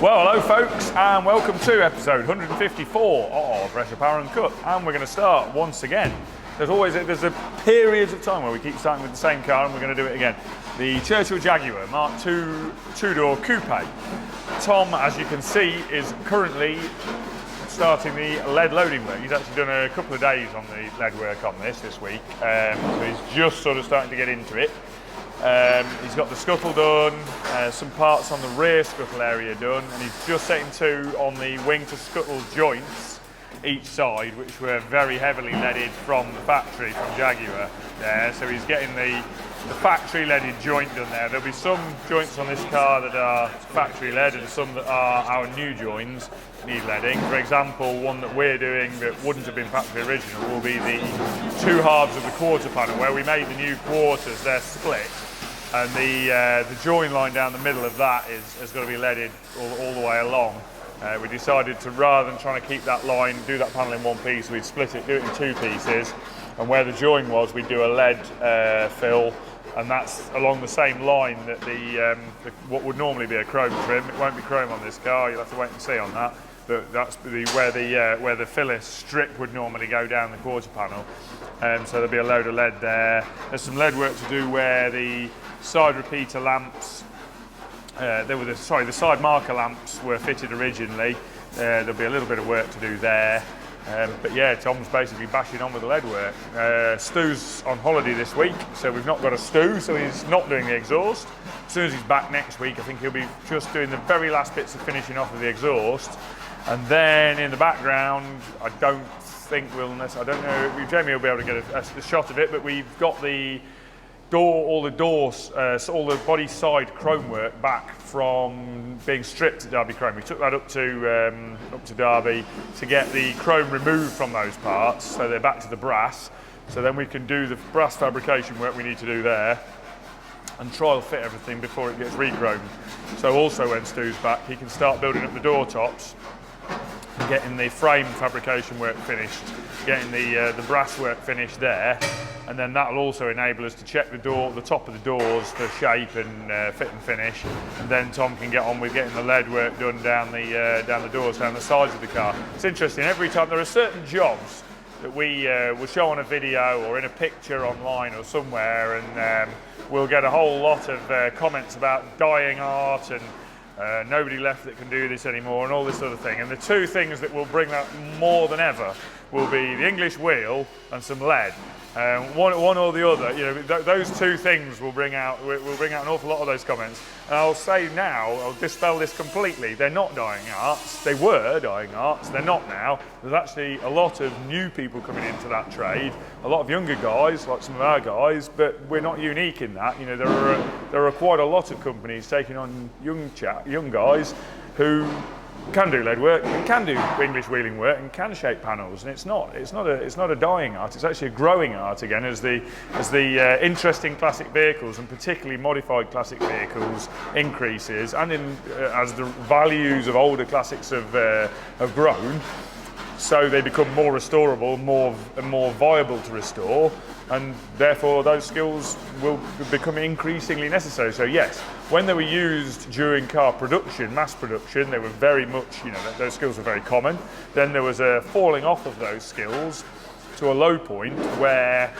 Well, hello folks, and welcome to episode 154 of Pressure, Power and Cut. And we're going to start once again. There's a periods of time where we keep starting with the same car, and we're going to do it again. The Churchill Jaguar Mark II two-door coupe. Tom, as you can see, is currently starting the lead loading work. He's actually done a couple of days on the lead work on this week, so he's just sort of starting to get into it. He's got the scuttle done, some parts on the rear scuttle area done, and he's just setting two on the wing to scuttle joints each side, which were very heavily leaded from the factory from Jaguar there. So he's getting the factory leaded joint done there. There'll be some joints on this car that are factory led and some that are our new joins need leading. For example, one that we're doing that wouldn't have been factory original will be the two halves of the quarter panel where we made the new quarters, they're split. And the join line down the middle of that has got to be leaded all the way along. We decided to, rather than trying to keep that line, do that panel in one piece, we'd split it, do it in two pieces, and where the join was, we'd do a lead fill, and that's along the same line that what would normally be a chrome trim. It won't be chrome on this car, you'll have to wait and see on that. But that's where the filler strip would normally go down the quarter panel. So there'll be a load of lead there. There's some lead work to do where the side repeater lamps, the side marker lamps were fitted originally. There'll be a little bit of work to do there. But yeah, Tom's basically bashing on with the lead work. Stu's on holiday this week, so we've not got a Stu, so he's not doing the exhaust. As soon as he's back next week, I think he'll be just doing the very last bits of finishing off of the exhaust. And then in the background, I don't know, Jamie will be able to get a shot of it, but we've got all the body side chrome work back from being stripped at Derby Chrome. We took that up to Derby to get the chrome removed from those parts, so they're back to the brass. So then we can do the brass fabrication work we need to do there and trial fit everything before it gets re-chromed. So also when Stu's back, he can start building up the door tops, getting the frame fabrication work finished, getting the brass work finished there, and then that'll also enable us to check the top of the doors for shape and fit and finish. And then Tom can get on with getting the lead work done down the doors, down the sides of the car. It's interesting, every time there are certain jobs that we will show on a video or in a picture online or somewhere, and we'll get a whole lot of comments about dying art and nobody left that can do this anymore and all this sort of thing. And the two things that will bring that more than ever will be the English wheel and some lead. One or the other, those two things will bring out an awful lot of those comments. And I'll say now, I'll dispel this completely. They're not dying arts. They were dying arts. They're not now. There's actually a lot of new people coming into that trade. A lot of younger guys, like some of our guys, but we're not unique in that. There are quite a lot of companies taking on young guys who can do lead work and can do English wheeling work and can shape panels, and it's not a dying art. It's actually a growing art again as the interest in classic vehicles and particularly modified classic vehicles increases, and as the values of older classics have grown, so they become more restorable, more viable to restore, and therefore those skills will become increasingly necessary. So yes, when they were used during car production, mass production, they were very much, those skills were very common. Then there was a falling off of those skills to a low point where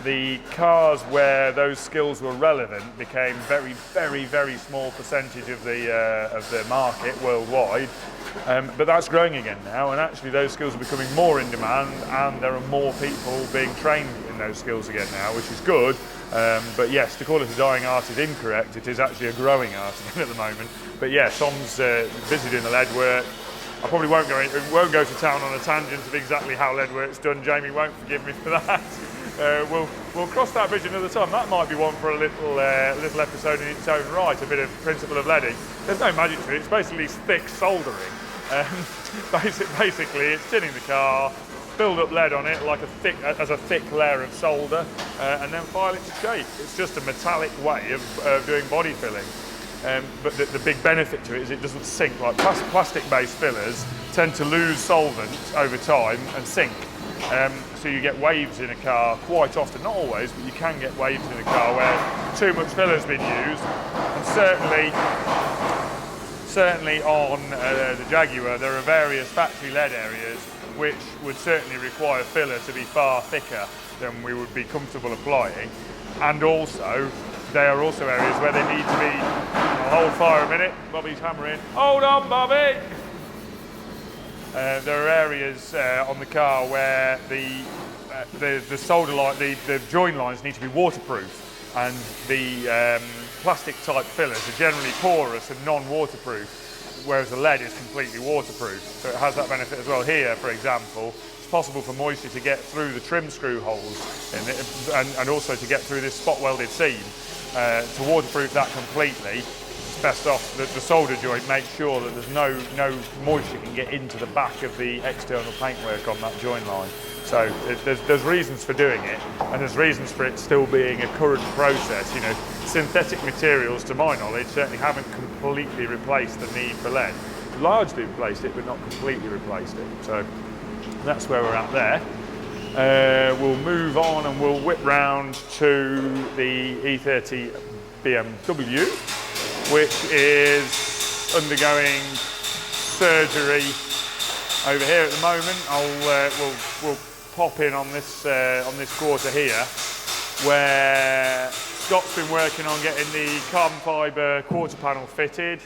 the cars where those skills were relevant became very, very, very small percentage of the market worldwide. But that's growing again now, and actually those skills are becoming more in demand, and there are more people being trained in those skills again now, which is good. But yes, to call it a dying art is incorrect. It is actually a growing art at the moment. But yeah, Tom's busy doing the lead work. I probably won't go to town on a tangent of exactly how lead work's done. Jamie won't forgive me for that. We'll cross that bridge another time. That might be one for a little episode in its own right, a bit of principle of leading. There's no magic to it. It's basically thick soldering. Basically, it's tinning the car, build up lead on it like a thick layer of solder, and then file it to shape. It's just a metallic way of doing body filling. But the big benefit to it is it doesn't sink. Like plastic-based fillers tend to lose solvent over time and sink. So you get waves in a car quite often, not always, but you can get waves in a car where too much filler's been used, and certainly on the Jaguar there are various factory lead areas which would certainly require filler to be far thicker than we would be comfortable applying, and also there are also areas where they need to be, I'll hold fire a minute, Bobby's hammering, hold on Bobby! There are areas on the car where the solder line, the join lines need to be waterproof, and the plastic type fillers are generally porous and non-waterproof, whereas the lead is completely waterproof, so it has that benefit as well. Here, for example, it's possible for moisture to get through the trim screw holes and also to get through this spot welded seam. To waterproof that completely, it's best off the solder joint makes sure that there's no moisture can get into the back of the external paintwork on that join line. So there's reasons for doing it, and there's reasons for it still being a current process. You know, synthetic materials, to my knowledge, certainly haven't completely replaced the need for lead. Largely replaced it, but not completely replaced it. So that's where we're at there. We'll move on and we'll whip round to the E30 BMW, which is undergoing surgery over here at the moment. We'll pop in on this quarter here, where Scott's been working on getting the carbon fibre quarter panel fitted.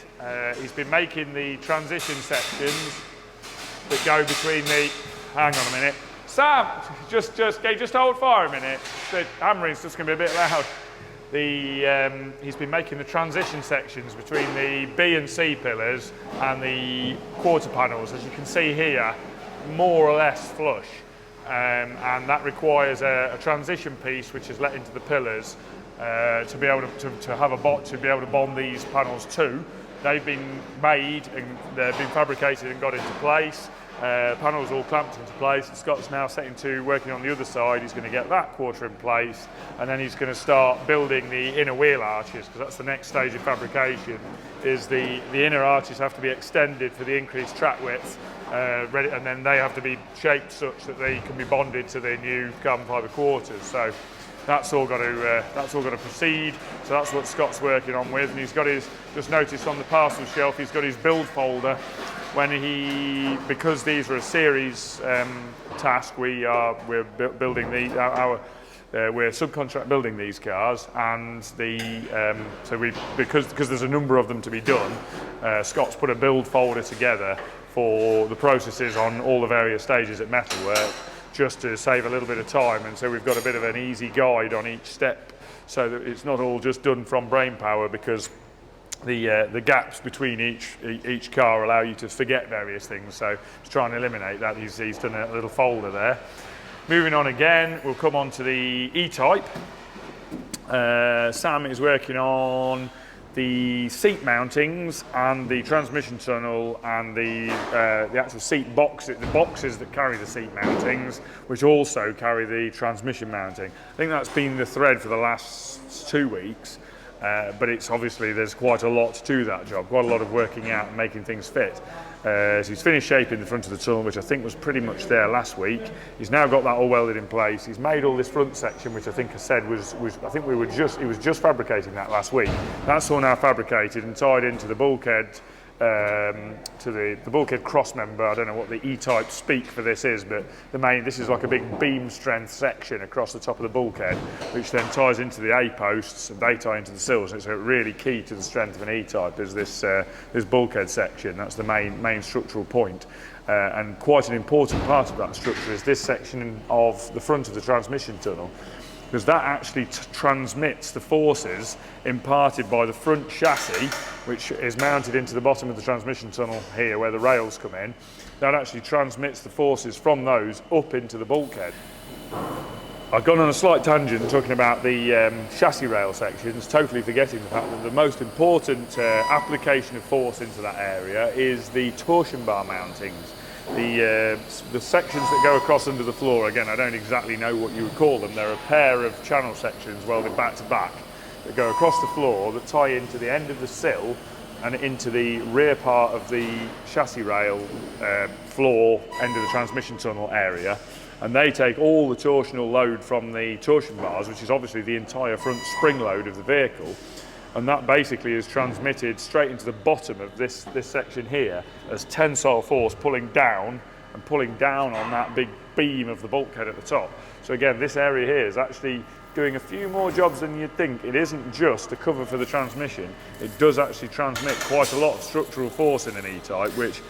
He's been making the transition sections that go between the. Hang on a minute. Sam, just hold fire a minute. The hammering's just going to be a bit loud. He's been making the transition sections between the B and C pillars and the quarter panels, as you can see here, more or less flush. And that requires a transition piece which is let into the pillars to be able to have a bot to be able to bond these panels to. They've been made and they've been fabricated and got into place. Panels all clamped into place, and Scott's now setting to working on the other side. He's going to get that quarter in place, and then he's going to start building the inner wheel arches, because that's the next stage of fabrication. Is the inner arches have to be extended for the increased track width, ready, and then they have to be shaped such that they can be bonded to the new carbon fibre quarters. So that's all got to proceed. So that's what Scott's working on with, and he's got his, just noticed on the parcel shelf, he's got his build folder. Because these were a series task, we're building we're subcontract building these cars, and because there's a number of them to be done, Scott's put a build folder together for the processes on all the various stages at metalwork, just to save a little bit of time, and so we've got a bit of an easy guide on each step, so that it's not all just done from brain power, because the gaps between each car allow you to forget various things, so to try and eliminate that, he's done a little folder there. Moving on again, we'll come on to the E-Type. Sam is working on the seat mountings and the transmission tunnel and the actual seat boxes, the boxes that carry the seat mountings, which also carry the transmission mounting. I think that's been the thread for the last 2 weeks. But it's obviously there's quite a lot to that job, quite a lot of working out and making things fit. So he's finished shaping the front of the tunnel, which I think was pretty much there last week. He's now got that all welded in place. He's made all this front section, which I think I said was I think he was just fabricating that last week. That's all now fabricated and tied into the bulkhead. To the bulkhead cross member. I don't know what the E-Type speak for this is, but this is like a big beam strength section across the top of the bulkhead, which then ties into the A posts, and they tie into the sills. And so really key to the strength of an E-Type is this bulkhead section. That's the main structural point, and quite an important part of that structure is this section of the front of the transmission tunnel, because that actually transmits the forces imparted by the front chassis, which is mounted into the bottom of the transmission tunnel here where the rails come in. That actually transmits the forces from those up into the bulkhead. I've gone on a slight tangent talking about the chassis rail sections, totally forgetting the fact that the most important application of force into that area is the torsion bar mountings. The sections that go across under the floor, again, I don't exactly know what you would call them. They're a pair of channel sections welded back to back that go across the floor that tie into the end of the sill and into the rear part of the chassis rail floor end of the transmission tunnel area. And they take all the torsional load from the torsion bars, which is obviously the entire front spring load of the vehicle, and that basically is transmitted straight into the bottom of this section here as tensile force pulling down on that big beam of the bulkhead at the top. So again, this area here is actually doing a few more jobs than you'd think. It isn't just a cover for the transmission, it does actually transmit quite a lot of structural force in an E-type, which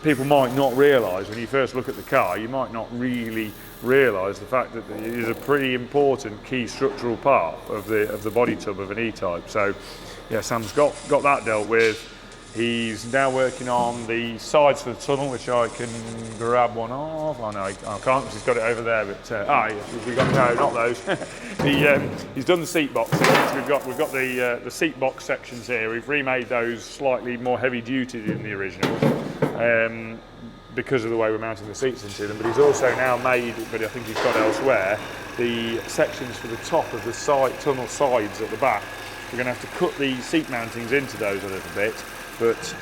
people might not realise when you first look at the car. You might not really realise the fact that it is a pretty important key structural part of the body tub of an E-type. So yeah, Sam's got that dealt with. He's now working on the sides for the tunnel, which I can grab one of. Oh no, I can't because he's got it over there. But we got no, not those. He's done the seat boxes. We've got the seat box sections here. We've remade those slightly more heavy duty than the original because of the way we're mounting the seats into them. But he's also now made, but I think he's got elsewhere, the sections for the top of the tunnel sides at the back. We're going to have to cut the seat mountings into those a little bit. But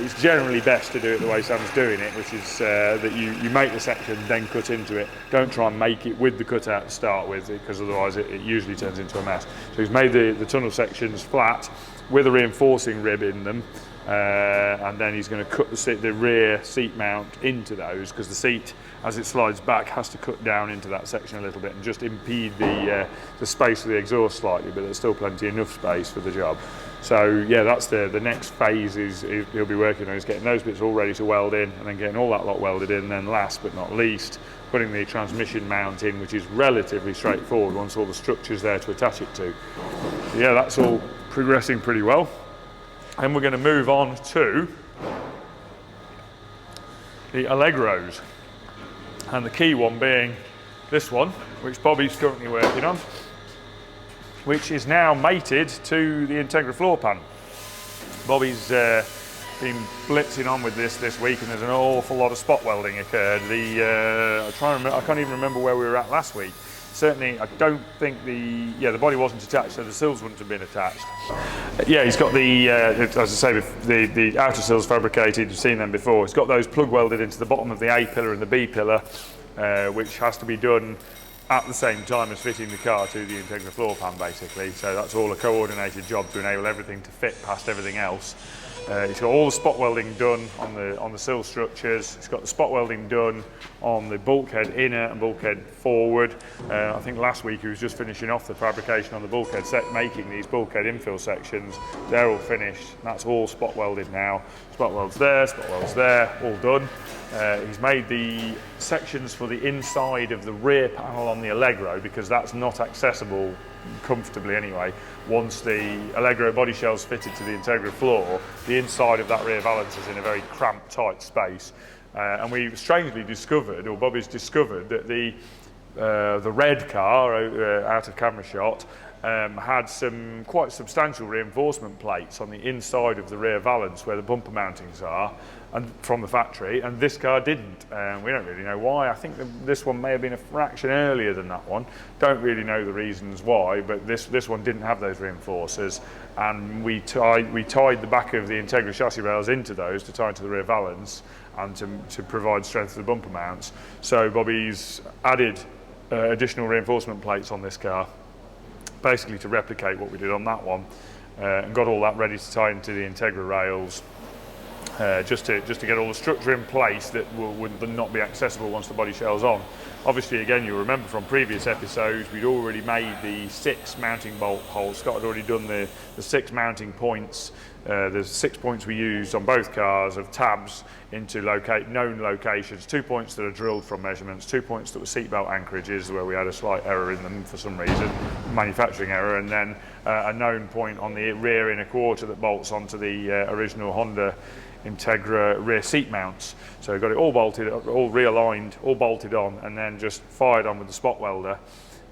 it's generally best to do it the way Sam's doing it, which is that you make the section, then cut into it. Don't try and make it with the cutout to start with, because otherwise it usually turns into a mess. So he's made the tunnel sections flat with a reinforcing rib in them, and then he's going to cut the rear seat mount into those, because the seat, as it slides back, has to cut down into that section a little bit and just impede the space of the exhaust slightly, but there's still enough space for the job. So yeah, that's the next phase is he'll be working on, is getting those bits all ready to weld in, and then getting all that lot welded in, and then last but not least, putting the transmission mount in, which is relatively straightforward once all the structure's there to attach it to. So yeah, that's all progressing pretty well. And we're going to move on to the Allegros, and the key one being this one, which Bobby's currently working on, which is now mated to the Integra floor pan. Bobby's been blitzing on with this week, and there's an awful lot of spot welding occurred. I can't even remember where we were at last week. Certainly, I don't think the body wasn't attached, so the sills wouldn't have been attached. Yeah, he's got as I say, the outer sills fabricated. You've seen them before. He's got those plug welded into the bottom of the A pillar and the B pillar, which has to be done at the same time as fitting the car to the Integra floor pan, basically. So that's all a coordinated job to enable everything to fit past everything else. He's got all the spot welding done on the sill structures. He's got the spot welding done on the bulkhead inner and bulkhead forward. I think last week he was just finishing off the fabrication on the bulkhead set, making these bulkhead infill sections. They're all finished. That's all spot welded now. Spot welds there, all done. He's made the sections for the inside of the rear panel on the Allegro, because that's not accessible comfortably anyway. Once the Allegro body shell's fitted to the Integra floor, the inside of that rear valance is in a very cramped, tight space. And we strangely discovered, or Bobby's discovered, that the red car out of camera shot had some quite substantial reinforcement plates on the inside of the rear valance where the bumper mountings are, and from the factory, and this car didn't. We don't really know why. I think this one may have been a fraction earlier than that one. Don't really know the reasons why, but this one didn't have those reinforcers, and we tied the back of the Integra chassis rails into those to tie into the rear valance and to provide strength to the bumper mounts. So Bobby's added additional reinforcement plates on this car, basically to replicate what we did on that one, and got all that ready to tie into the Integra rails, just to get all the structure in place that would not be accessible once the body shell's on. Obviously, again, you'll remember from previous episodes, we'd already made the 6 mounting bolt holes. Scott had already done the 6 mounting points. There's 6 points we used on both cars of tabs into known locations, 2 points that are drilled from measurements, 2 points that were seatbelt anchorages where we had a slight error in them for some reason, manufacturing error, and then a known point on the rear inner quarter that bolts onto the original Honda Integra rear seat mounts. So we got it all bolted, all realigned, all bolted on, and then just fired on with the spot welder.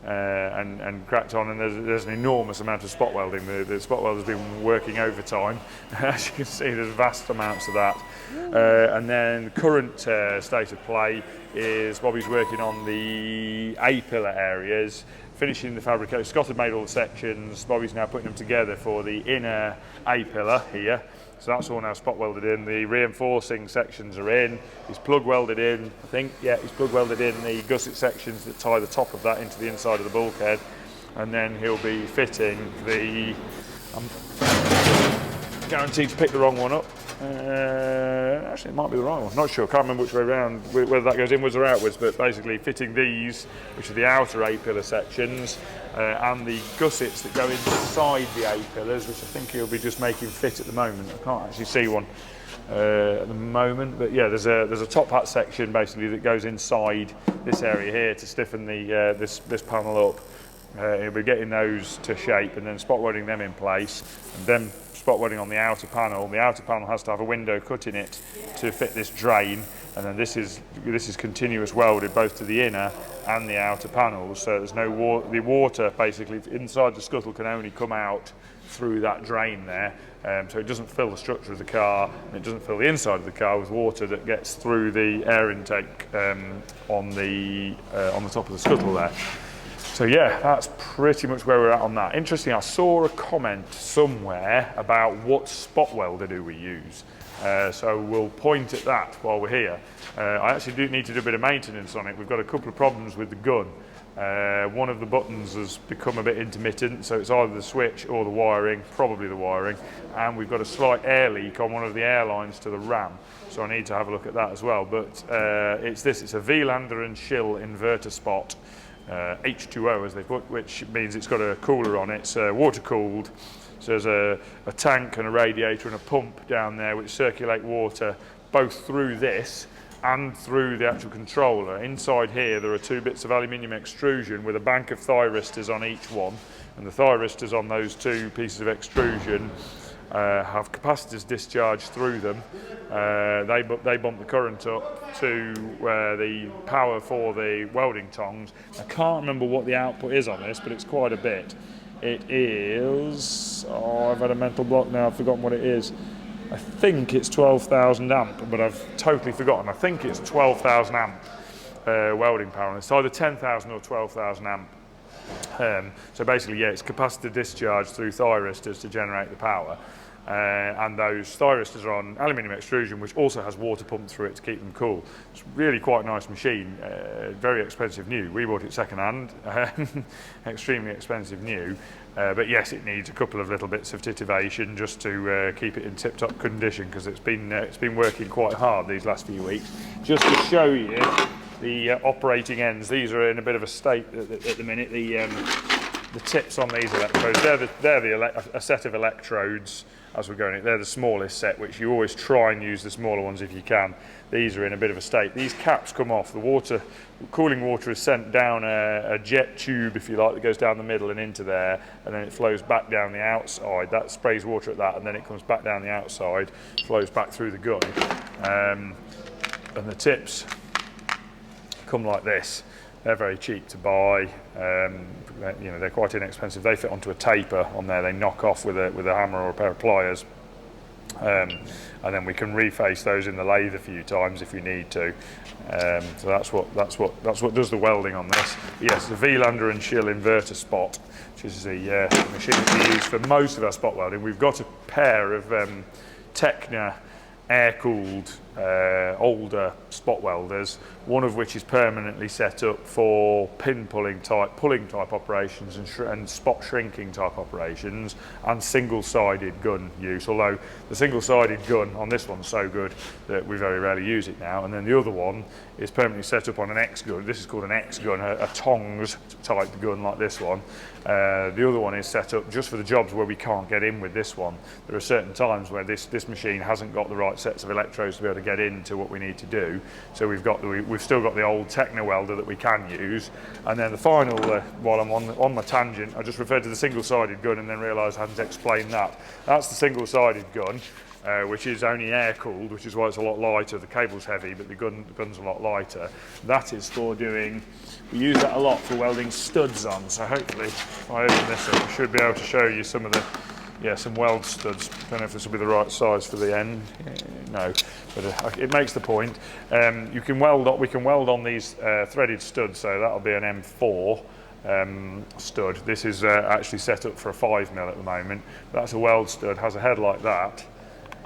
And cracked on, and there's an enormous amount of spot welding. The spot welder's been working overtime. As you can see, there's vast amounts of that. And then current state of play is Bobby's working on the A-pillar areas, finishing the fabrication. Scott had made all the sections. Bobby's now putting them together for the inner A-pillar here. So that's all now spot welded in. The reinforcing sections are in. He's plug welded in, I think. Yeah, he's plug welded in the gusset sections that tie the top of that into the inside of the bulkhead. And then he'll be fitting the I'm guaranteed to pick the wrong one up. Actually, it might be the right one. Not sure. Can't remember which way around, whether that goes inwards or outwards. But basically, fitting these, which are the outer A-pillar sections, and the gussets that go inside the A-pillars, which I think he'll be just making fit at the moment. I can't actually see one at the moment, but yeah, there's a top hat section basically that goes inside this area here to stiffen the this panel up. He'll be getting those to shape and then spot welding them in place, and then spot welding on the outer panel. The outer panel has to have a window cut in it to fit this drain, and then this is continuous welded both to the inner and the outer panels, so there's no the water basically inside the scuttle can only come out through that drain there, so it doesn't fill the structure of the car, and it doesn't fill the inside of the car with water that gets through the air intake on the top of the scuttle there. So yeah, that's pretty much where we're at on that. Interesting, I saw a comment somewhere about what spot welder do we use. So we'll point at that while we're here. I actually do need to do a bit of maintenance on it. We've got a couple of problems with the gun. One of the buttons has become a bit intermittent, so it's either the switch or the wiring, probably the wiring, and we've got a slight air leak on one of the air lines to the RAM, so I need to have a look at that as well. But it's a Vielander and Schill inverter spot. H2O as they put, which means it's got a cooler on it. It's water cooled, so there's a tank and a radiator and a pump down there which circulate water both through this and through the actual controller. Inside here there are two bits of aluminium extrusion with a bank of thyristors on each one, and the thyristors on those two pieces of extrusion have capacitors discharged through them. They bump the current up to the power for the welding tongs. I can't remember what the output is on this, but it's quite a bit. It is, I've had a mental block now, I've forgotten what it is. I think it's 12,000 amp, but I've totally forgotten. I think it's 12,000 amp welding power. It's either 10,000 or 12,000 amp. So basically, yeah, it's capacitor discharge through thyristors to generate the power. And those thyristors are on aluminium extrusion, which also has water pumped through it to keep them cool. It's really quite a nice machine, very expensive new. We bought it second hand, extremely expensive new. But yes, it needs a couple of little bits of titivation just to keep it in tip-top condition, because it's been working quite hard these last few weeks. Just to show you the operating ends, these are in a bit of a state at the minute. The tips on these electrodes, they're a set of electrodes as we're going. They're the smallest set, which you always try and use the smaller ones if you can. These are in a bit of a state. These caps come off. The cooling water is sent down a jet tube, if you like, that goes down the middle and into there, and then it flows back down the outside. That sprays water at that, and then it comes back down the outside, flows back through the gun. And the tips come like this. They're very cheap to buy. They're quite inexpensive. They fit onto a taper on there. They knock off with a hammer or a pair of pliers, and then we can reface those in the lathe a few times if you need to. So that's what does the welding on this. Yes, the Vielander and Schill inverter spot, which is the machine that we use for most of our spot welding. We've got a pair of Techna air-cooled older spot welders, one of which is permanently set up for pin pulling type operations and spot shrinking type operations, and single-sided gun use, although the single-sided gun on this one's so good that we very rarely use it now. And then the other one is permanently set up on an X gun. This is called an X gun, a tongs type gun like this one. The other one is set up just for the jobs where we can't get in with this one. There are certain times where this machine hasn't got the right sets of electrodes to be able to get into what we need to do. So we've still got the old Techna welder that we can use. And then the final, while I'm on my tangent, I just referred to the single-sided gun and then realised I hadn't explained that. That's the single-sided gun, which is only air-cooled, which is why it's a lot lighter. The cable's heavy, but the gun's a lot lighter. That is for doing, we use that a lot for welding studs on, so hopefully, if I open this up, I should be able to show you some of the, some weld studs. Don't know if this will be the right size for the end. No, but it makes the point. We can weld on these threaded studs, so that'll be an M4 stud. This is actually set up for a 5mm at the moment. That's a weld stud, has a head like that.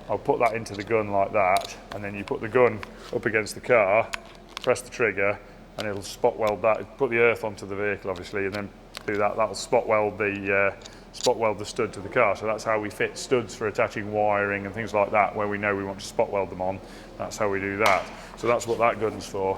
I'll put that into the gun like that, and then you put the gun up against the car, press the trigger, and it'll spot weld that. Put the earth onto the vehicle, obviously, and then do that. That'll spot weld the spot weld the stud to the car. So that's how we fit studs for attaching wiring and things like that, where we know we want to spot weld them on. That's how we do that. So that's what that gun's for.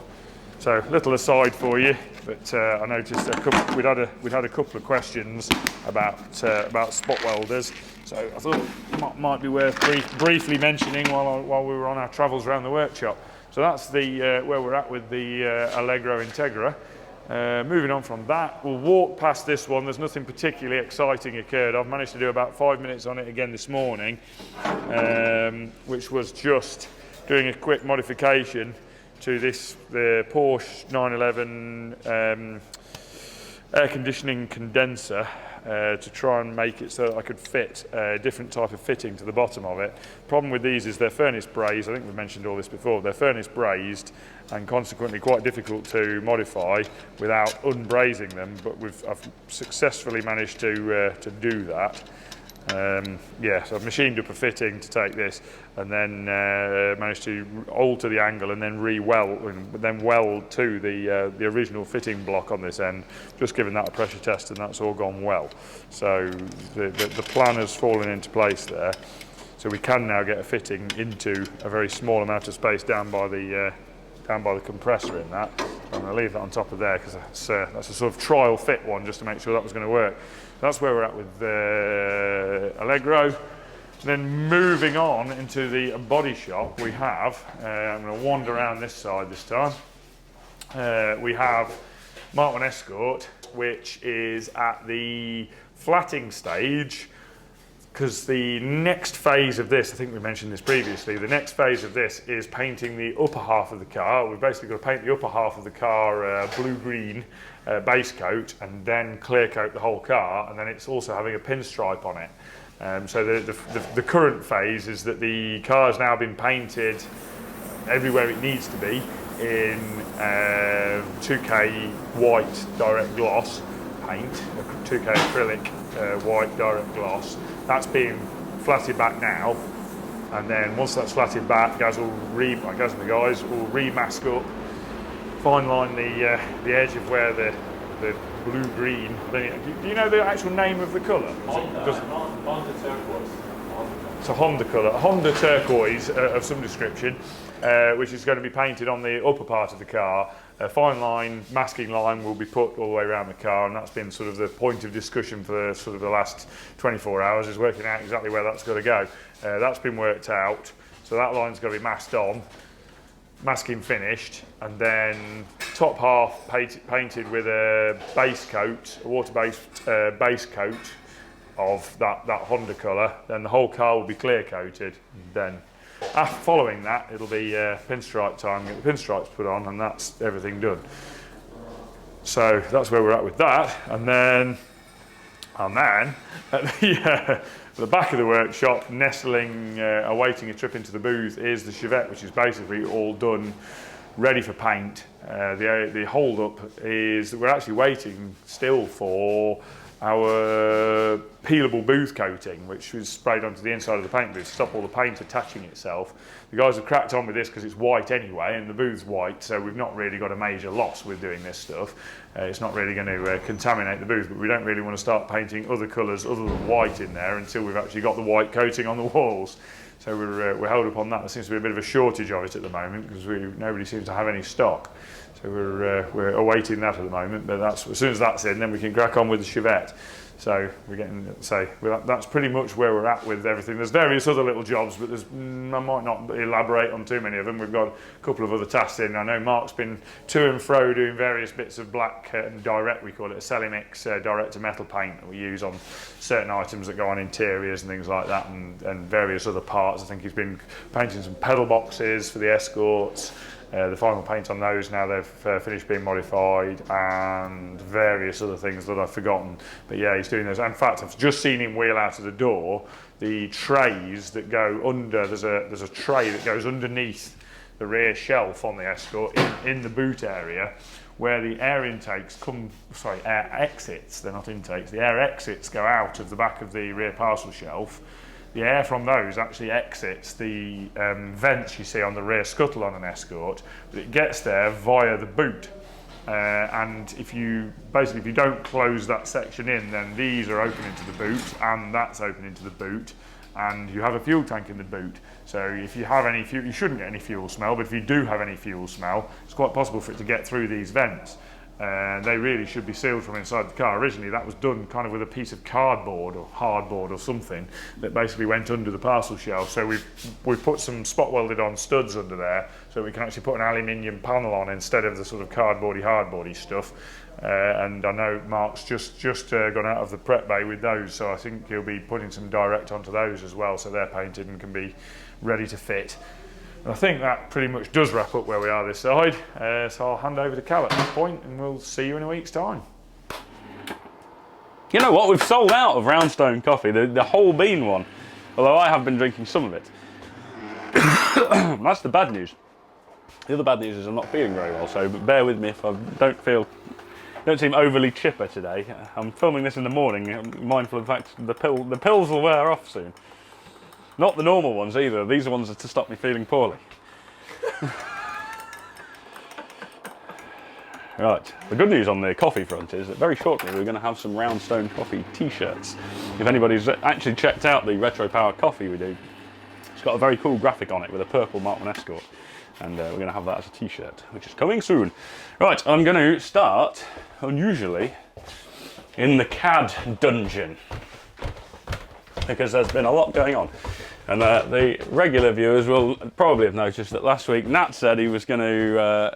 So little aside for you, but I noticed we'd had a couple of questions about spot welders. So I thought it might be worth briefly mentioning while we were on our travels around the workshop. So that's the where we're at with the Allegro Integra. Moving on from that, we'll walk past this one. There's nothing particularly exciting occurred. I've managed to do about 5 minutes on it again this morning, which was just doing a quick modification to the Porsche 911 air conditioning condenser to try and make it so that I could fit a different type of fitting to the bottom of it. Problem with these is they're furnace brazed. I think we've mentioned all this before. They're furnace brazed and consequently quite difficult to modify without unbrazing them, but I've successfully managed to do that. Yeah, so I've machined up a fitting to take this and then managed to alter the angle and then weld to the original fitting block on this end. Just given that a pressure test and that's all gone well. So the plan has fallen into place there. So we can now get a fitting into a very small amount of space down by the compressor in that. I'm going to leave that on top of there because that's a sort of trial fit one just to make sure that was going to work. That's where we're at with Allegro. Then moving on into the body shop, we have, I'm going to wander around this side this time. We have Mark 1 Escort, which is at the flatting stage, because the next phase of this, I think we mentioned this previously, the next phase of this is painting the upper half of the car. We've basically got to paint the upper half of the car blue-green base coat and then clear coat the whole car, and then it's also having a pinstripe on it. So the current phase is that the car has now been painted everywhere it needs to be in 2K white direct gloss paint, 2K acrylic white direct gloss. That's being flatted back now, and then once that's flatted back, Gaz and the guys will remask up, fine line the edge of where the blue-green. Do you know the actual name of the colour? Honda turquoise. It's a Honda colour, a Honda turquoise of some description, which is going to be painted on the upper part of the car. A fine line, masking line will be put all the way around the car, and that's been sort of the point of discussion for sort of the last 24 hours, is working out exactly where that's got to go. That's been worked out, so that line's got to be masked on, masking finished, and then top half painted with a base coat, a water-based base coat of that Honda colour. Then the whole car will be clear coated. Then following that, it'll be pinstripe time, get the pinstripes put on, and that's everything done. So that's where we're at with that. And then at the back of the workshop, nestling, awaiting a trip into the booth, is the Chevette, which is basically all done, ready for paint. The hold up is that we're actually waiting still for our peelable booth coating, which was sprayed onto the inside of the paint booth to stop all the paint attaching itself. The guys have cracked on with this because it's white anyway, and the booth's white, so we've not really got a major loss with doing this stuff. It's not really going to contaminate the booth, but we don't really want to start painting other colours other than white in there until we've actually got the white coating on the walls. So we're held up on that. There seems to be a bit of a shortage of it at the moment because nobody seems to have any stock. So we're awaiting that at the moment, but as soon as that's in, then we can crack on with the Chevette. So that's pretty much where we're at with everything. There's various other little jobs, but I might not elaborate on too many of them. We've got a couple of other tasks in. I know Mark's been to and fro doing various bits of black direct, we call it a Celimix direct to metal paint that we use on certain items that go on interiors and things like that, and various other parts. I think he's been painting some pedal boxes for the Escorts. The final paint on those, now they've finished being modified, and various other things that I've forgotten. But yeah, he's doing those. In fact, I've just seen him wheel out of the door the trays that go under. There's a tray that goes underneath the rear shelf on the Escort in the boot area, where the air exits, they're not intakes, the air exits go out of the back of the rear parcel shelf. The air from those actually exits the vents you see on the rear scuttle on an Escort, but it gets there via the boot. and if you don't close that section in, then these are open into the boot, and that's open into the boot, and you have a fuel tank in the boot. So if you have any fuel, you shouldn't get any fuel smell, but if you do have any fuel smell, it's quite possible for it to get through these vents. They really should be sealed from inside the car. Originally that was done kind of with a piece of cardboard or hardboard or something that basically went under the parcel shelf. So we've put some spot welded on studs under there so we can actually put an aluminium panel on instead of the sort of cardboardy hardboardy stuff. And I know Mark's just gone out of the prep bay with those, so I think he'll be putting some direct onto those as well, so they're painted and can be ready to fit. And I think that pretty much does wrap up where we are this side, so I'll hand over to Cal at this point and we'll see you in a week's time. You know what, we've sold out of Roundstone coffee, the whole bean one, although I have been drinking some of it. That's the bad news. The other bad news is I'm not feeling very well, so bear with me if I don't seem overly chipper today. I'm filming this in the morning, I'm mindful of the fact the pills will wear off soon. Not the normal ones either, these are ones to stop me feeling poorly. Right, the good news on the coffee front is that very shortly we're going to have some Roundstone coffee t-shirts. If anybody's actually checked out the Retro Power coffee we do, it's got a very cool graphic on it with a purple Mark 1 Escort. And we're going to have that as a t-shirt, which is coming soon. Right, I'm going to start, unusually, in the CAD Dungeon, because there's been a lot going on. And the regular viewers will probably have noticed that last week Nat said he was going to,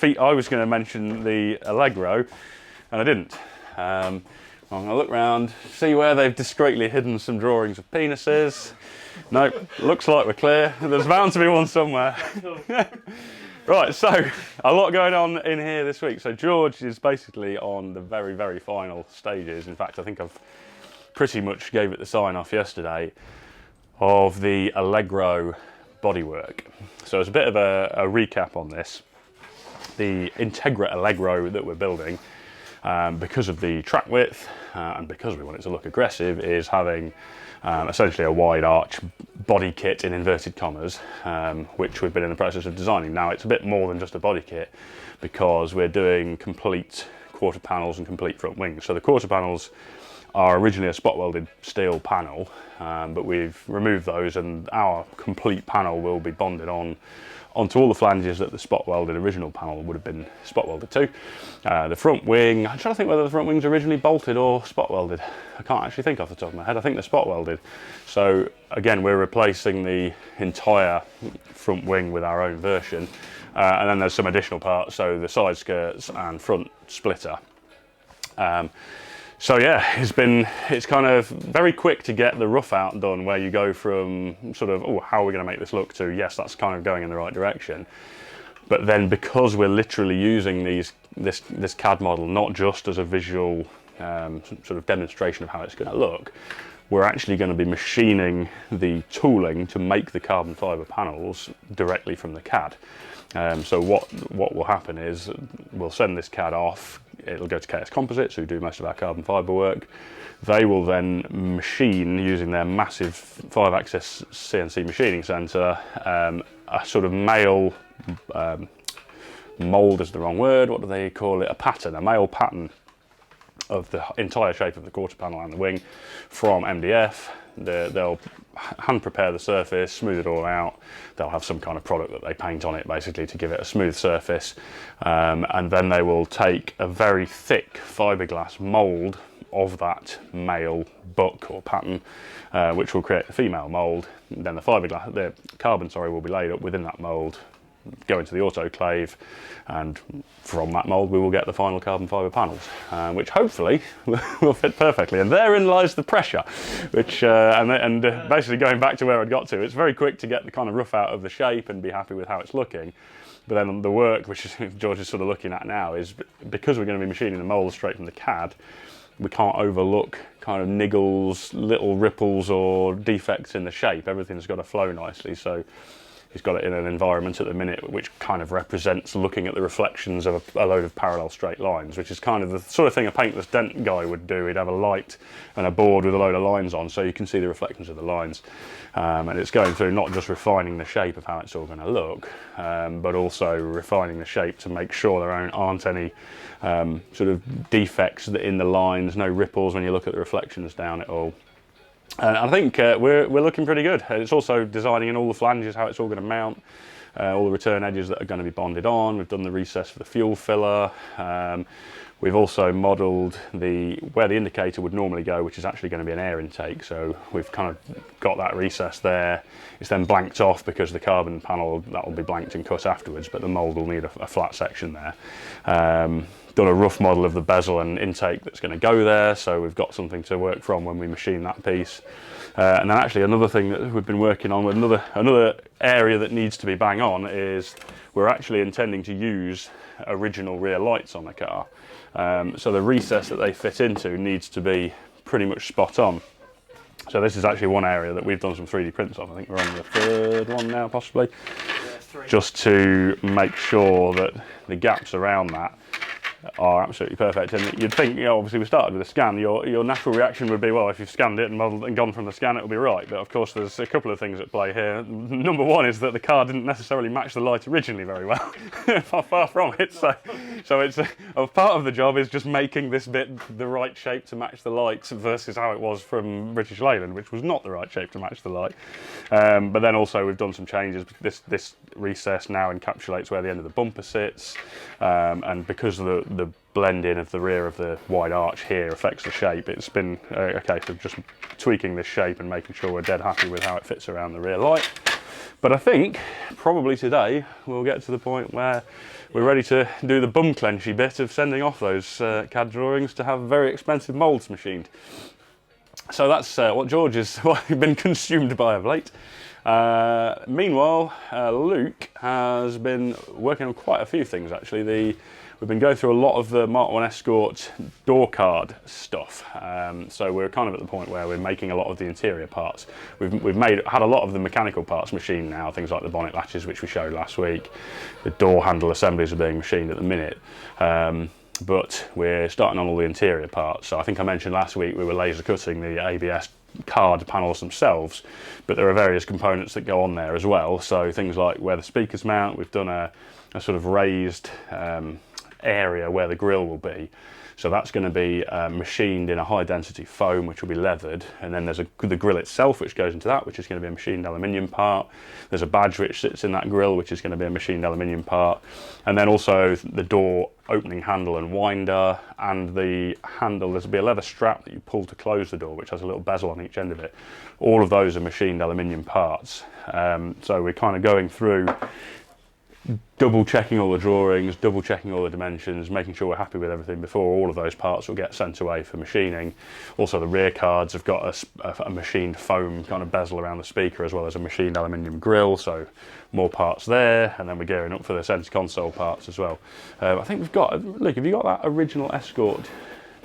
I was going to mention the Allegro, and I didn't. I'm going to look around, see where they've discreetly hidden some drawings of penises. Nope, looks like we're clear. There's bound to be one somewhere. Right, so a lot going on in here this week. So George is basically on the very, very final stages. In fact, I think I've pretty much gave it the sign off yesterday of the Allegro bodywork. So as a bit of a recap on this, the Integra Allegro that we're building, because of the track width and because we want it to look aggressive, is having essentially a wide arch body kit in inverted commas, which we've been in the process of designing. Now it's a bit more than just a body kit because we're doing complete quarter panels and complete front wings. So the quarter panels are originally a spot welded steel panel, but we've removed those and our complete panel will be bonded onto all the flanges that the spot welded original panel would have been spot welded to. The front wing, I'm trying to think whether the front wing's originally bolted or spot welded. I can't actually think off the top of my head. I think they're spot welded. So again, we're replacing the entire front wing with our own version. And then there's some additional parts, so the side skirts and front splitter. So yeah, it's kind of very quick to get the rough out done, where you go from sort of, oh, how are we going to make this look, to yes, that's kind of going in the right direction. But then because we're literally using this CAD model not just as a visual sort of demonstration of how it's going to look, we're actually going to be machining the tooling to make the carbon fibre panels directly from the CAD. So what will happen is we'll send this CAD off, it'll go to KS Composites, who do most of our carbon fibre work. They will then machine, using their massive 5-axis CNC machining centre, a sort of male, mould is the wrong word, what do they call it, a male pattern of the entire shape of the quarter panel and the wing from MDF. They'll hand prepare the surface, smooth it all out. They'll have some kind of product that they paint on it basically to give it a smooth surface, and then they will take a very thick fiberglass mould of that male buck or pattern, which will create a female mould. Then the carbon will be laid up within that mould, go into the autoclave, and from that mould we will get the final carbon fibre panels, which hopefully will fit perfectly. And therein lies the pressure, which basically going back to where I'd got to, it's very quick to get the kind of rough out of the shape and be happy with how it's looking. But then the work, which George is sort of looking at now, is because we're going to be machining the mould straight from the CAD, we can't overlook kind of niggles, little ripples or defects in the shape. Everything's got to flow nicely. So He's got it in an environment at the minute which kind of represents looking at the reflections of a load of parallel straight lines, which is kind of the sort of thing a paintless dent guy would do. He'd have a light and a board with a load of lines on, so you can see the reflections of the lines. And it's going through not just refining the shape of how it's all going to look, but also refining the shape to make sure there aren't any sort of defects in the lines, no ripples when you look at the reflections down it all. And I think we're looking pretty good. It's also designing in all the flanges how it's all going to mount, all the return edges that are going to be bonded on. We've done the recess for the fuel filler. We've also modelled where the indicator would normally go, which is actually going to be an air intake. So we've kind of got that recess there. It's then blanked off because the carbon panel, that will be blanked and cut afterwards, but the mould will need a flat section there. Done a rough model of the bezel and intake that's going to go there, so we've got something to work from when we machine that piece. And then actually another thing that we've been working on, another area that needs to be bang on, is we're actually intending to use original rear lights on the car. So the recess that they fit into needs to be pretty much spot on. So this is actually one area that we've done some 3D prints of. I think we're on the third one now, possibly. Yeah, just to make sure that the gaps around that are absolutely perfect. And you'd think, obviously we started with a scan, your natural reaction would be, well, if you've scanned it and modelled and gone from the scan, it'll be right. But of course there's a couple of things at play here. Number one is that the car didn't necessarily match the light originally very well. far from it. So it's a part of the job is just making this bit the right shape to match the light versus how it was from British Leyland, which was not the right shape to match the light. But then also we've done some changes. This recess now encapsulates where the end of the bumper sits, and because of the blend-in of the rear of the wide arch here affects the shape, it's been a case of just tweaking this shape and making sure we're dead happy with how it fits around the rear light. But I think probably today we'll get to the point where we're ready to do the bum clenchy bit of sending off those CAD drawings to have very expensive moulds machined. So that's what George has been consumed by of late. Meanwhile, Luke has been working on quite a few things actually. We've been going through a lot of the Mark 1 Escort door card stuff. So we're kind of at the point where we're making a lot of the interior parts. We've had a lot of the mechanical parts machined now, things like the bonnet latches, which we showed last week. The door handle assemblies are being machined at the minute. But we're starting on all the interior parts. So I think I mentioned last week we were laser cutting the ABS card panels themselves, but there are various components that go on there as well. So things like where the speakers mount, we've done a sort of raised area where the grille will be. So that's going to be machined in a high density foam, which will be leathered. And then there's the grille itself, which goes into that, which is going to be a machined aluminium part. There's a badge which sits in that grille, which is going to be a machined aluminium part. And then also the door opening handle and winder, and the handle, there's be a leather strap that you pull to close the door, which has a little bezel on each end of it. All of those are machined aluminium parts. So we're kind of going through double checking all the drawings, double checking all the dimensions, making sure we're happy with everything before all of those parts will get sent away for machining. Also the rear cards have got a machined foam kind of bezel around the speaker, as well as a machined aluminium grille, so more parts there. And then we're gearing up for the centre console parts as well. I think we've got, Luke, have you got that original Escort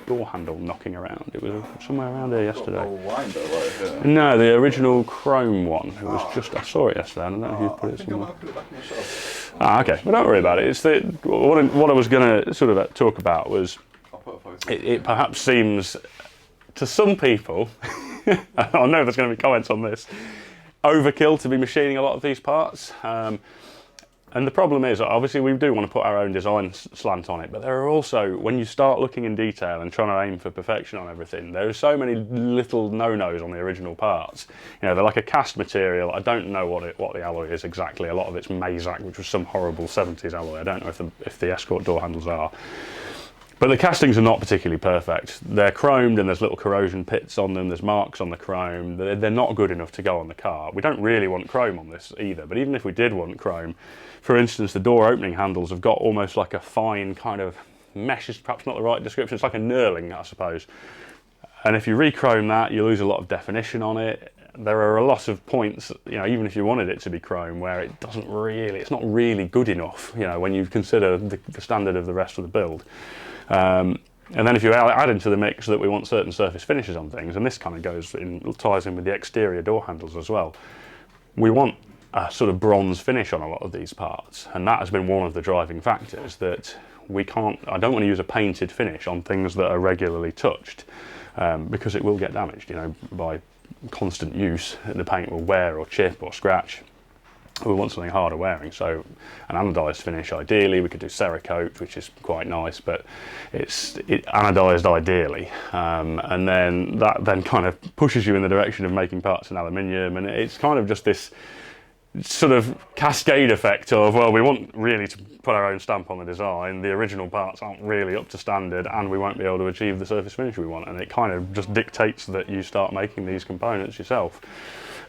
door handle knocking around? It was somewhere around here yesterday. Winder right here. No, the original chrome one. It was just, I saw it yesterday, and I don't know if you put it somewhere. I put it back myself. Ah, okay, well don't worry about it. It's what I was going to sort of talk about was it perhaps seems to some people, I know there's going to be comments on this, overkill to be machining a lot of these parts. And the problem is, obviously we do want to put our own design slant on it, but there are also, when you start looking in detail and trying to aim for perfection on everything, there are so many little no-nos on the original parts. You know, they're like a cast material. I don't know what the alloy is exactly. A lot of it's Mazak, which was some horrible 70s alloy. I don't know if the Escort door handles are. But the castings are not particularly perfect. They're chromed and there's little corrosion pits on them, there's marks on the chrome. They're not good enough to go on the car. We don't really want chrome on this either, but even if we did want chrome, for instance, the door opening handles have got almost like a fine kind of mesh, is perhaps not the right description, it's like a knurling, I suppose. And if you re-chrome that, you lose a lot of definition on it. There are a lot of points, you know, even if you wanted it to be chrome, where it doesn't really, it's not really good enough, you know, when you consider the standard of the rest of the build. And then if you add into the mix that we want certain surface finishes on things, and this kind of ties in with the exterior door handles as well, we want a sort of bronze finish on a lot of these parts, and that has been one of the driving factors that I don't want to use a painted finish on things that are regularly touched, because it will get damaged, you know, by constant use. The paint will wear or chip or scratch. We want something harder wearing, so an anodised finish ideally. We could do Cerakote, which is quite nice, but it's anodised ideally, and then that then kind of pushes you in the direction of making parts in aluminium, and it's kind of just this sort of cascade effect of, well, we want really to put our own stamp on the design, the original parts aren't really up to standard, and we won't be able to achieve the surface finish we want, and it kind of just dictates that you start making these components yourself.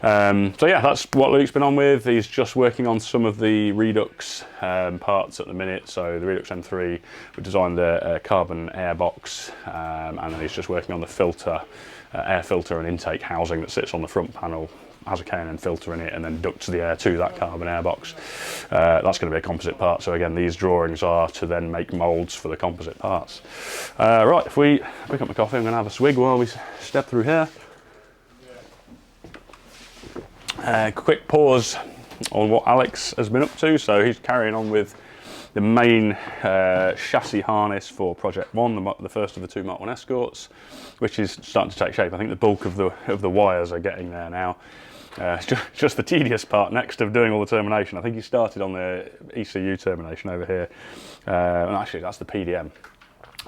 So yeah, that's what Luke's been on with. He's just working on some of the Redux parts at the minute. So the Redux M3, we designed the carbon air box, and then he's just working on the filter, air filter and intake housing that sits on the front panel. Has a K&N filter in it and then ducts the air to that carbon air box. That's going to be a composite part. So again, these drawings are to then make moulds for the composite parts. Right, if we pick up my coffee, I'm going to have a swig while we step through here. Quick pause on what Alex has been up to. So he's carrying on with the main chassis harness for Project 1, the first of the 2 Mark 1 Escorts, which is starting to take shape. I think the bulk of the wires are getting there now. It's just the tedious part next of doing all the termination. I think he started on the ECU termination over here, and actually that's the PDM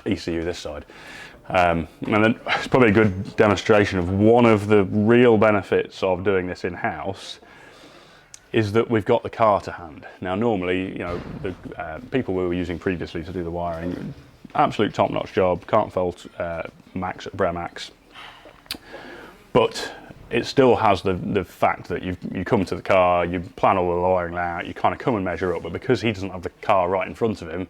ECU this side. And then it's probably a good demonstration of one of the real benefits of doing this in-house is that we've got the car to hand. Now normally, you know, the people we were using previously to do the wiring, absolute top-notch job, can't fault Max at Bremax, but it still has the fact that you come to the car, you plan all the wiring layout, you kind of come and measure up, but because he doesn't have the car right in front of him,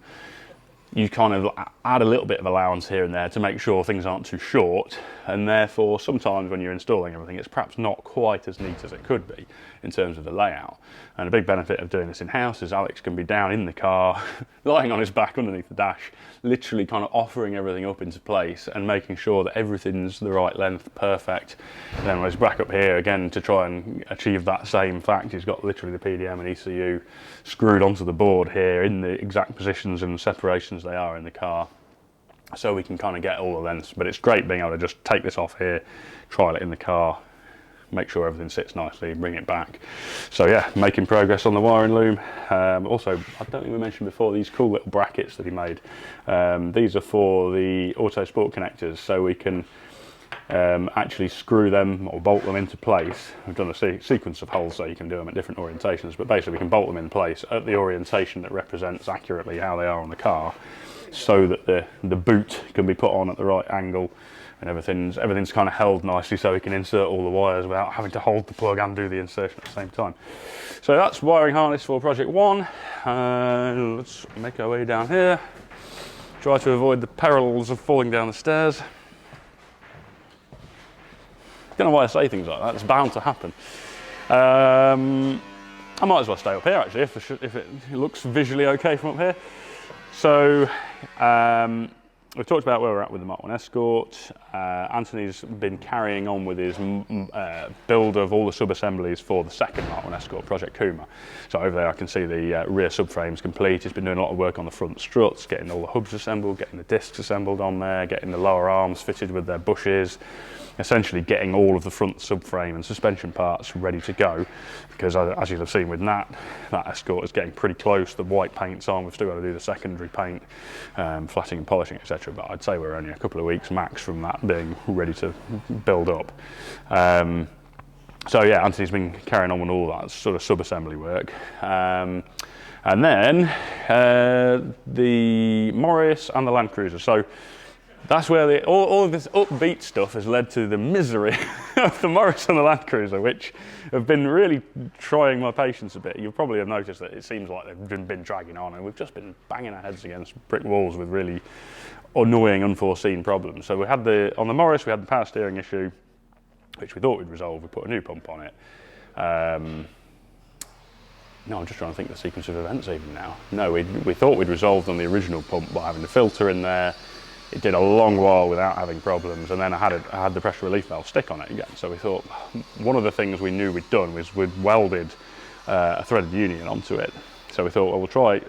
you kind of add a little bit of allowance here and there to make sure things aren't too short, and therefore sometimes when you're installing everything it's perhaps not quite as neat as it could be in terms of the layout. And a big benefit of doing this in-house is Alex can be down in the car, lying on his back underneath the dash, literally kind of offering everything up into place and making sure that everything's the right length, perfect. And then when he's back up here again to try and achieve that same fact, he's got literally the PDM and ECU screwed onto the board here in the exact positions and separations they are in the car, so we can kind of get all the lengths. But it's great being able to just take this off here, trial it in the car, make sure everything sits nicely, bring it back. So yeah, making progress on the wiring loom. Also, I don't think we mentioned before, these cool little brackets that he made. These are for the Auto Sport connectors, so we can actually screw them or bolt them into place. We've done a sequence of holes so you can do them at different orientations, but basically we can bolt them in place at the orientation that represents accurately how they are on the car, so that the boot can be put on at the right angle, and everything's kind of held nicely so we can insert all the wires without having to hold the plug and do the insertion at the same time. So that's wiring harness for Project 1. Let's make our way down here. Try to avoid the perils of falling down the stairs. Don't know why I say things like that, it's bound to happen. I might as well stay up here actually if it looks visually okay from up here. So we've talked about where we're at with the Mark 1 Escort. Anthony's been carrying on with his build of all the sub-assemblies for the second Mark 1 Escort, Project Kuma. So over there I can see the rear subframes complete. He's been doing a lot of work on the front struts, getting all the hubs assembled, getting the discs assembled on there, getting the lower arms fitted with their bushes, essentially getting all of the front subframe and suspension parts ready to go, because as you'll have seen with that Escort is getting pretty close. The white paint's on, we've still got to do the secondary paint, flatting and polishing, etc. But I'd say we're only a couple of weeks max from that being ready to build up. So yeah, Anthony's been carrying on with all that sort of sub-assembly work. And then the Morris and the Land Cruiser. So that's where all of this upbeat stuff has led to the misery of the Morris and the Land Cruiser, which have been really trying my patience a bit. You'll probably have noticed that it seems like they've been dragging on, and we've just been banging our heads against brick walls with really annoying, unforeseen problems. So on the Morris, we had the power steering issue, which we thought we'd resolve. We put a new pump on it. No, I'm just trying to think the sequence of events even now. No, we thought we'd resolved on the original pump by having the filter in there. It did a long while without having problems, and then I had the pressure relief valve stick on it again. So we thought one of the things we knew we'd done was we'd welded a threaded union onto it. So we thought, well, we'll try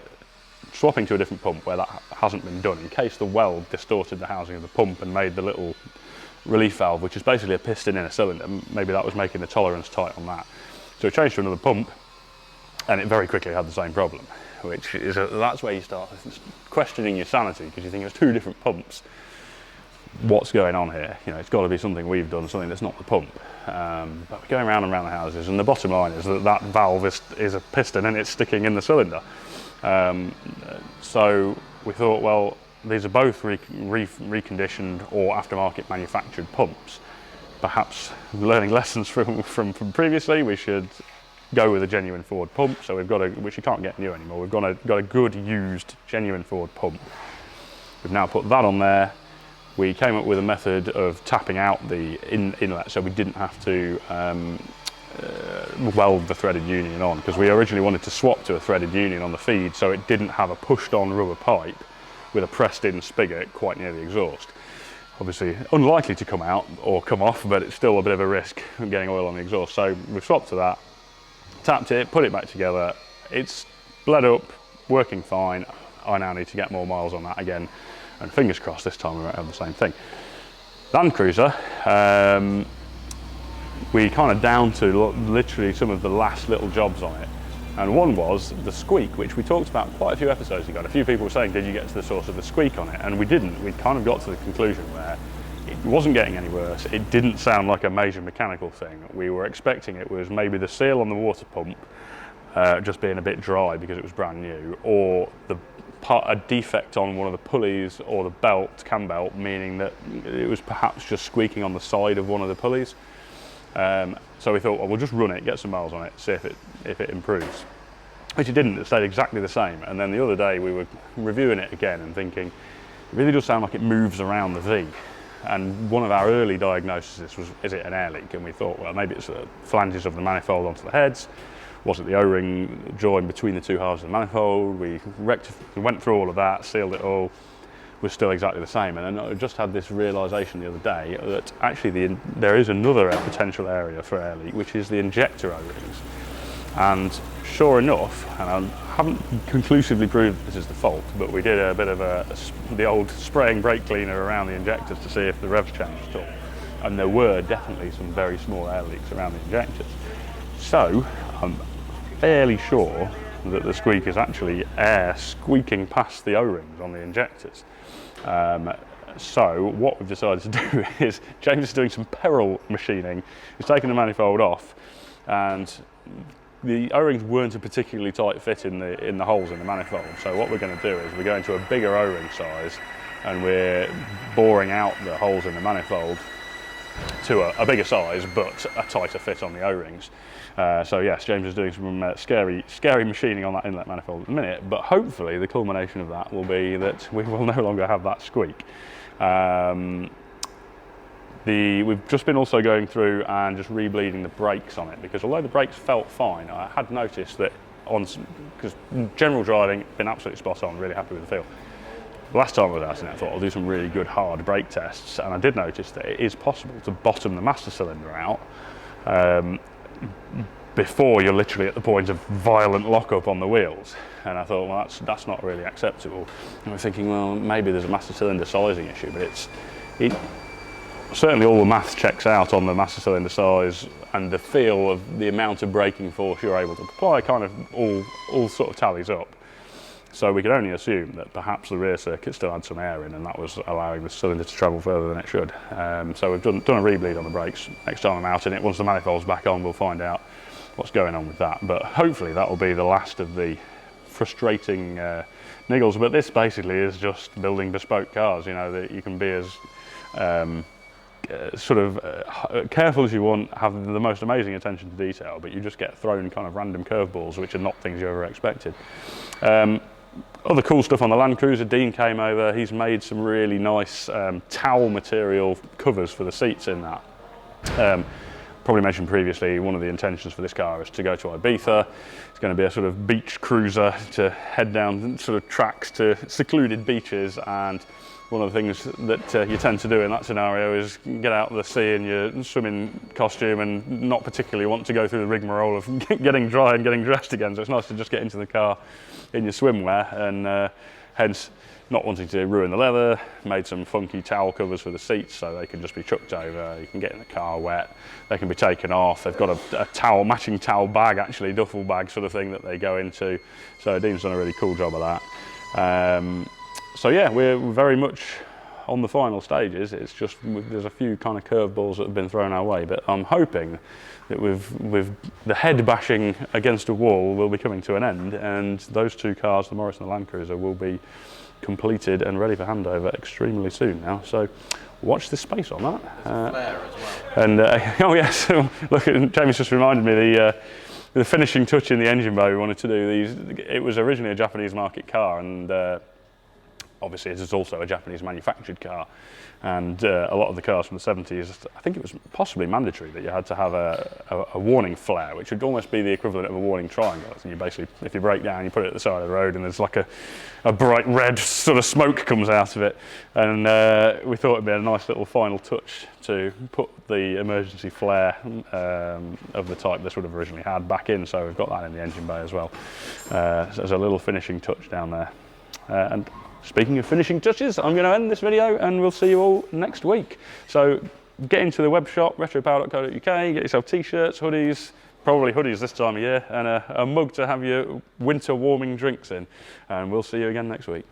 swapping to a different pump where that hasn't been done, in case the weld distorted the housing of the pump and made the little relief valve, which is basically a piston in a cylinder, maybe that was making the tolerance tight on that. So we changed to another pump, and it very quickly had the same problem, which is that's where you start questioning your sanity, because you think there's two different pumps. What's going on here? You know, it's got to be something we've done, something that's not the pump. But we're going round and round the houses, and the bottom line is that that valve is a piston and it's sticking in the cylinder. So we thought, well, these are both reconditioned or aftermarket manufactured pumps. Perhaps learning lessons from previously, we should go with a genuine Ford pump. So we've got which you can't get new anymore. We've got a good used genuine Ford pump. We've now put that on there. We came up with a method of tapping out the inlet, so we didn't have to weld the threaded union on, because we originally wanted to swap to a threaded union on the feed, so it didn't have a pushed-on rubber pipe with a pressed-in spigot quite near the exhaust. Obviously unlikely to come out or come off, but it's still a bit of a risk of getting oil on the exhaust. So we've swapped to that, tapped it, put it back together. It's bled up, working fine. I now need to get more miles on that again, and fingers crossed this time we won't have the same thing. Land Cruiser, we kind of down to literally some of the last little jobs on it. And one was the squeak, which we talked about quite a few episodes ago. A few people were saying, did you get to the source of the squeak on it? And we didn't. We kind of got to the conclusion where it wasn't getting any worse. It didn't sound like a major mechanical thing. We were expecting it was maybe the seal on the water pump just being a bit dry because it was brand new, or a defect on one of the pulleys or the belt, cam belt, meaning that it was perhaps just squeaking on the side of one of the pulleys. So we thought, well, we'll just run it, get some miles on it, see if it improves. Which it didn't, it stayed exactly the same. And then the other day we were reviewing it again and thinking, it really does sound like it moves around the V. And one of our early diagnoses was, is it an air leak? And we thought, well, maybe it's the flanges of the manifold onto the heads. Was it the O-ring joined between the two halves of the manifold? We went through all of that, sealed it all. Was still exactly the same. And then I just had this realisation the other day that actually there is another potential area for air leak, which is the injector O-rings. And sure enough, and I haven't conclusively proved this is the fault, but we did a bit of the old spraying brake cleaner around the injectors to see if the revs changed at all. And there were definitely some very small air leaks around the injectors. So I'm fairly sure that the squeak is actually air squeaking past the O-rings on the injectors. So what we've decided to do is, James is doing some peril machining. He's taken the manifold off, and the O-rings weren't a particularly tight fit in the holes in the manifold. So what we're going to do is we're going to a bigger O-ring size, and we're boring out the holes in the manifold to a bigger size, but a tighter fit on the O-rings. So yes, James is doing some scary machining on that inlet manifold at the minute, but hopefully the culmination of that will be that we will no longer have that squeak. We've just been also going through and just rebleeding the brakes on it, because although the brakes felt fine, I had noticed that because general driving, been absolutely spot on, really happy with the feel. The last time I was out in it, I thought I'll do some really good hard brake tests, and I did notice that it is possible to bottom the master cylinder out before you're literally at the point of violent lockup on the wheels. And I thought, well, that's not really acceptable. And we're thinking, well, maybe there's a master cylinder sizing issue, but certainly all the maths checks out on the master cylinder size, and the feel of the amount of braking force you're able to apply kind of all sort of tallies up. So we could only assume that perhaps the rear circuit still had some air in, and that was allowing the cylinder to travel further than it should. So we've done a rebleed on the brakes. Next time I'm out in it, once the manifold's back on, we'll find out what's going on with that. But hopefully that will be the last of the frustrating niggles. But this basically is just building bespoke cars, you know, that you can be as careful as you want, have the most amazing attention to detail, but you just get thrown kind of random curveballs, which are not things you ever expected. Other cool stuff on the Land Cruiser, Dean came over, he's made some really nice towel material covers for the seats in that. Probably mentioned previously, one of the intentions for this car is to go to Ibiza. It's going to be a sort of beach cruiser to head down sort of tracks to secluded beaches, and one of the things that you tend to do in that scenario is get out of the sea in your swimming costume and not particularly want to go through the rigmarole of getting dry and getting dressed again. So it's nice to just get into the car in your swimwear, and hence not wanting to ruin the leather, made some funky towel covers for the seats so they can just be chucked over. You can get in the car wet, they can be taken off. They've got a towel, matching towel bag, actually, duffel bag sort of thing that they go into. So Dean's done a really cool job of that. So yeah, we're very much on the final stages. It's just there's a few kind of curveballs that have been thrown our way, but I'm hoping that with the head bashing against a wall will be coming to an end, and those two cars, the Morris and the Land Cruiser, will be completed and ready for handover extremely soon now. So watch this space on that. Flare as well. And oh yes, look, Jamie's just reminded me the finishing touch in the engine bay we wanted to do. It was originally a Japanese market car, and obviously it is also a Japanese manufactured car, and a lot of the cars from the 70s, I think it was possibly mandatory that you had to have a warning flare, which would almost be the equivalent of a warning triangle. So you basically, if you break down, you put it at the side of the road and there's like a bright red sort of smoke comes out of it, and we thought it'd be a nice little final touch to put the emergency flare of the type this would have originally had back in, so we've got that in the engine bay as well. So there's a little finishing touch down there. And speaking of finishing touches, I'm going to end this video and we'll see you all next week. So get into the web shop, retropower.co.uk, get yourself t-shirts, hoodies, probably hoodies this time of year, and a mug to have your winter warming drinks in. And we'll see you again next week.